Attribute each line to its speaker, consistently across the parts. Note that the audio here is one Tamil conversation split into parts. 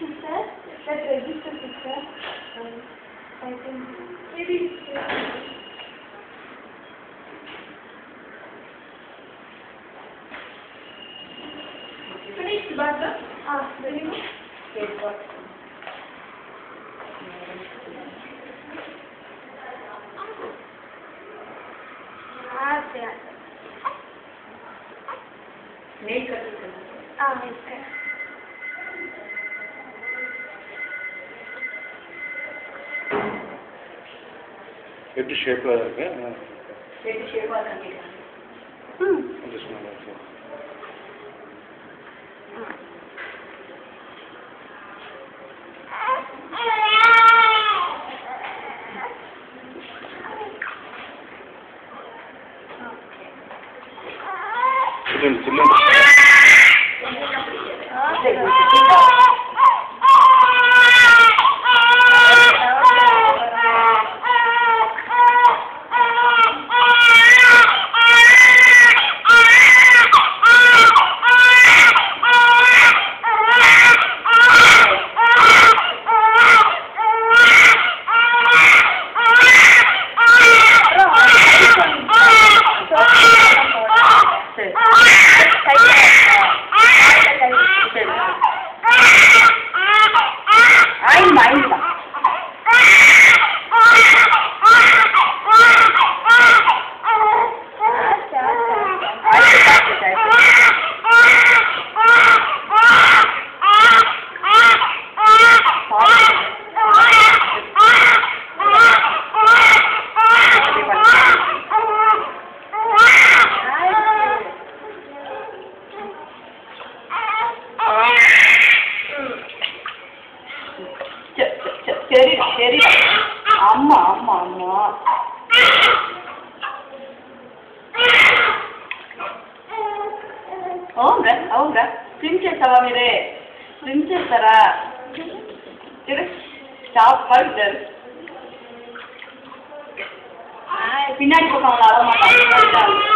Speaker 1: sister. That register sister. I think maybe. Finished, Barbara? Very good. Yes, what? Nail cutting. Okay.
Speaker 2: எப்படி ஷேப்ல இருக்கு?
Speaker 1: எப்படி ஷேப்பா இருக்கு?
Speaker 2: Just one more. Children. சரி அம்மா அம்மா அம்மா అవునరా స్విమ్ చేస్తావా మీరే స్విమ్ చేస్తారా ஸ்டாப் பண்ணிட்டாரு பின்னாடி பக்கம் அவங்க அழ மாட்டாங்க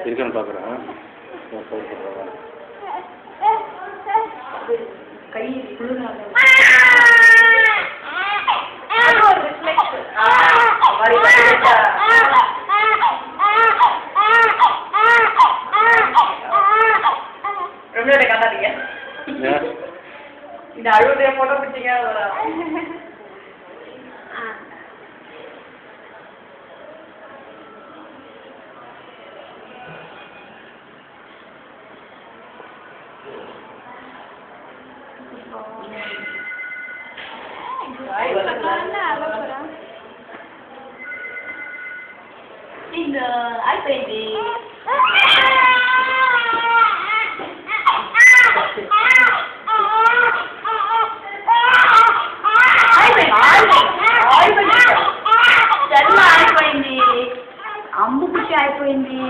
Speaker 2: இருக்கணும் பார்க்குறேன் கை ரொம்ப காட்டாதீங்க இந்த அழுவதைய போட்டோ பிடிச்சிங்க இந்த ஐபேடி అమ్ముకుట్టి అయిపోయింది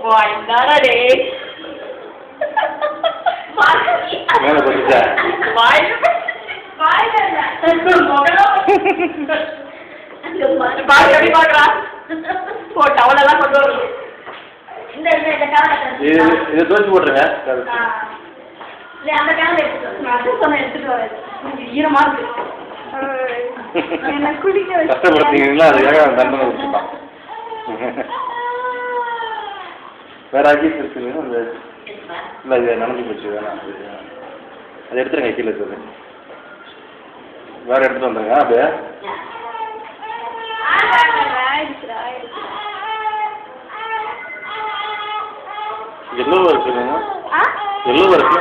Speaker 2: Why not a day?
Speaker 3: மேலே பட்டுச்சா?
Speaker 2: வாயில
Speaker 1: வாயில இல்ல.
Speaker 2: பாரு எப்படி பாக்குறா போ டவலெல்லாம் கொண்டு வரணும்
Speaker 1: இந்த கவலை
Speaker 3: இதை தோச்சு போட்டுருங்க.
Speaker 1: இல்ல அந்த கவலை எடுத்துட்டு வரேன்.
Speaker 2: நான் அது சொன்ன எடுத்துட்டு வரேன் கொஞ்சம் ஈரமா இருக்கு
Speaker 1: என்ன குளிக்க வச்சு
Speaker 3: கஷ்டப்படுத்தீங்களா அதுக்காக அவன் தண்டனை கொடுத்துட்டான். வேற அக்கீஸ் இருக்குங்க அந்த இல்லை இது நனைஞ்சு போச்சு வேணாம் அதை எடுத்துருங்க கீழே இருக்குது வேற எடுத்துட்டு வந்துருங்க அப்படியே எல்லோவா இருக்குங்க எல்லோவா இருக்கு